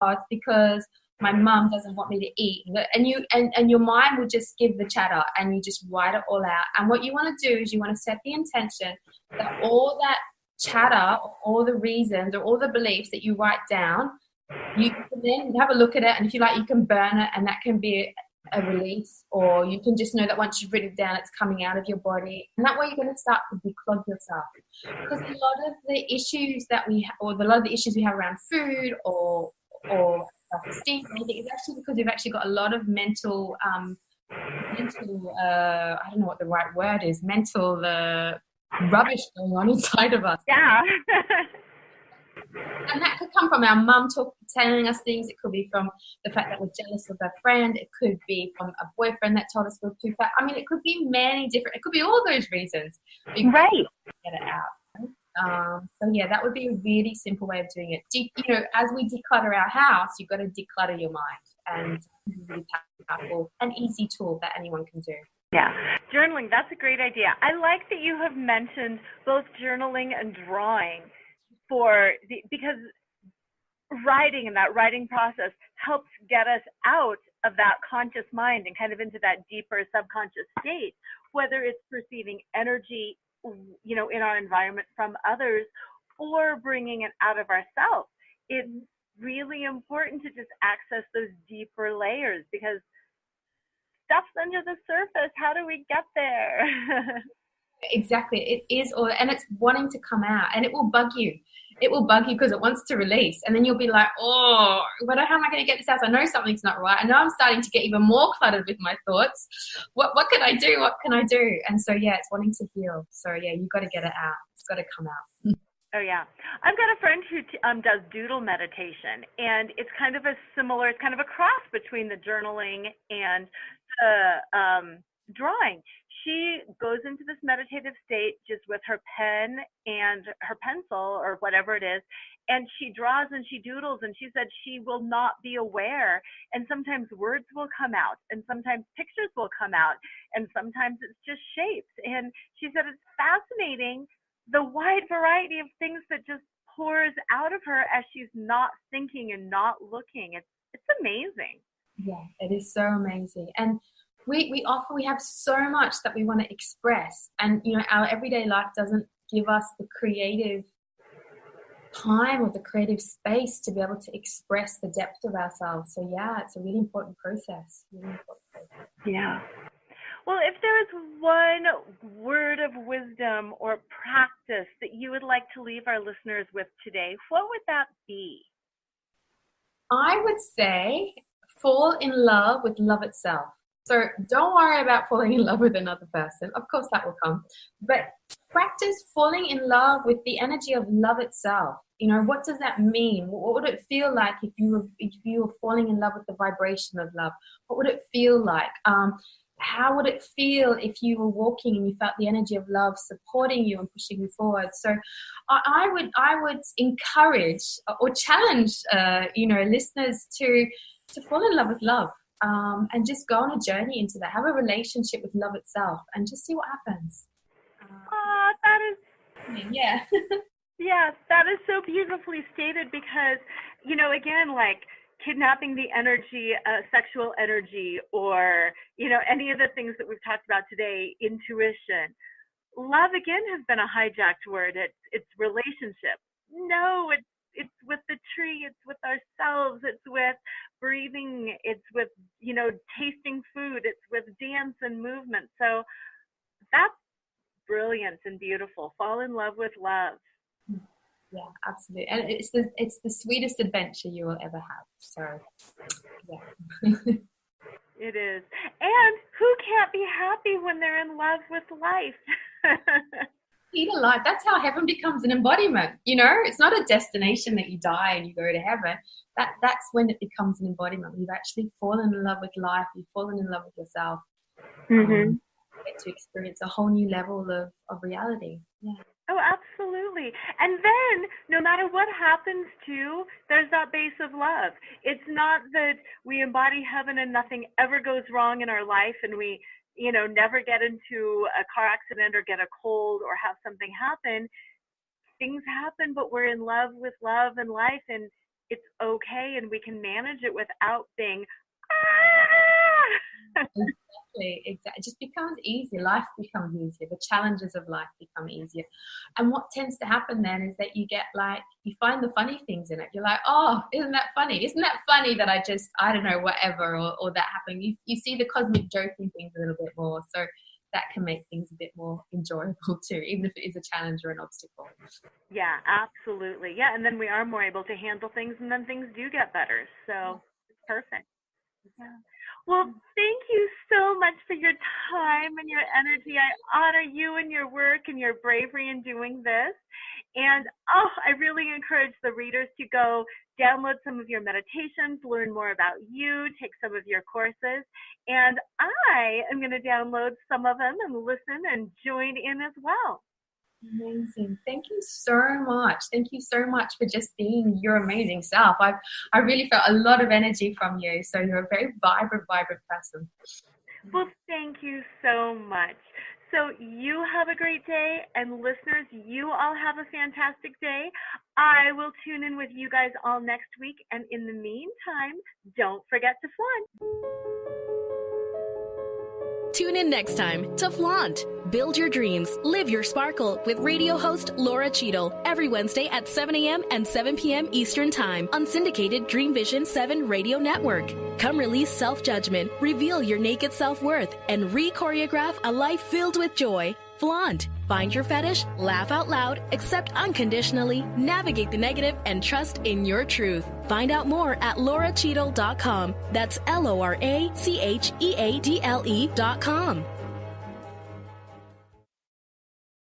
oh, it's because my mum doesn't want me to eat. And your mind will just give the chatter and you just write it all out. And what you want to do is you want to set the intention that all that chatter, or all the reasons or all the beliefs that you write down, you can then have a look at it, and if you like, you can burn it, and that can be a release, or you can just know that once you've written it down, it's coming out of your body, and that way you're going to start to declog yourself. Because a lot of the issues that we have, or a lot of the issues we have around food or self-esteem, anything, is actually because we've actually got a lot of mental, I don't know what the right word is, mental rubbish going on inside of us. Yeah. And that could come from our mum telling us things. It could be from the fact that we're jealous of a friend. It could be from a boyfriend that told us we're too fat. I mean, it could be many different, it could be all those reasons. Right. Get it out. So yeah, that would be a really simple way of doing it. As we declutter our house, you've got to declutter your mind, and it's a really powerful and easy tool that anyone can do. Yeah. Journaling, that's a great idea. I like that you have mentioned both journaling and drawing because writing and that writing process helps get us out of that conscious mind and kind of into that deeper subconscious state, whether it's perceiving energy, in our environment from others, or bringing it out of ourselves. It's really important to just access those deeper layers, because stuff's under the surface. How do we get there? Exactly. It is all, and it's wanting to come out, and it will bug you. It will bug you because it wants to release, and then you'll be like, oh, how am I going to get this out? I know something's not right. I know I'm starting to get even more cluttered with my thoughts. What can I do? What can I do? And so, yeah, it's wanting to heal. So, yeah, you've got to get it out. It's got to come out. Oh, yeah. I've got a friend who does doodle meditation, and it's kind of it's kind of a cross between the journaling and the drawing. She goes into this meditative state just with her pen and her pencil or whatever it is, and she draws and she doodles, and she said she will not be aware, and sometimes words will come out, and sometimes pictures will come out, and sometimes it's just shapes. And she said it's fascinating, the wide variety of things that just pours out of her as she's not thinking and not looking. It's amazing. Yeah, it is so amazing. And we have so much that we want to express, and our everyday life doesn't give us the creative time or the creative space to be able to express the depth of ourselves. So yeah, it's a really important process. Yeah. Well, if there is one word of wisdom or practice that you would like to leave our listeners with today, what would that be? I would say fall in love with love itself. So don't worry about falling in love with another person. Of course that will come. But practice falling in love with the energy of love itself. What does that mean? What would it feel like if you were falling in love with the vibration of love? What would it feel like? How would it feel if you were walking and you felt the energy of love supporting you and pushing you forward? So I would encourage or challenge listeners to fall in love with love. And just go on a journey into that. Have a relationship with love itself, and just see what happens. That is, yeah. Yes, that is so beautifully stated, because, again, like kidnapping the energy, sexual energy, or, any of the things that we've talked about today, intuition. Love, again, has been a hijacked word. It's relationship. No, it's with the tree, it's with ourselves, it's with breathing, it's with, tasting food, it's with dance and movement. So that's brilliant and beautiful. Fall in love with love. Yeah, absolutely. And it's the sweetest adventure you will ever have. So, yeah. It is. And who can't be happy when they're in love with life? Eat a life. That's how heaven becomes an embodiment. It's not a destination that you die and you go to heaven. That's when it becomes an embodiment. You've actually fallen in love with life. You've fallen in love with yourself. Mm-hmm. You get to experience a whole new level of reality. Yeah. Oh, absolutely. And then, no matter what happens to, there's that base of love. It's not that we embody heaven and nothing ever goes wrong in our life, and we, never get into a car accident or get a cold or have something happen. Things happen, but we're in love with love and life, and it's okay and we can manage it without being, Exactly. It just becomes easier. Life becomes easier. The challenges of life become easier. And what tends to happen then is that you get like, you find the funny things in it. You're like, oh, isn't that funny? Isn't that funny that I don't know, whatever, or that happened. You see the cosmic joke in things a little bit more. So that can make things a bit more enjoyable too, even if it is a challenge or an obstacle. Yeah, absolutely. Yeah, and then we are more able to handle things, and then things do get better. So it's perfect. Yeah. Well, thank you so much for your time and your energy. I honor you and your work and your bravery in doing this. And I really encourage the readers to go download some of your meditations, learn more about you, take some of your courses. And I am going to download some of them and listen and join in as well. Amazing. Thank you so much. Thank you so much for just being your amazing self. I really felt a lot of energy from you. So you're a very vibrant person. Well, thank you so much. So you have a great day, and listeners, you all have a fantastic day. I will tune in with you guys all next week. And in the meantime, don't forget to flaunt. Tune in next time to Flaunt. Build your dreams, live your sparkle with radio host Laura Cheadle every Wednesday at 7 a.m. and 7 p.m. Eastern Time on syndicated Dream Vision 7 radio network. Come release self-judgment, reveal your naked self-worth, and re-choreograph a life filled with joy. Flaunt. Find your fetish, laugh out loud, accept unconditionally, navigate the negative, and trust in your truth. Find out more at lauracheadle.com. That's LORACHEADLE.com.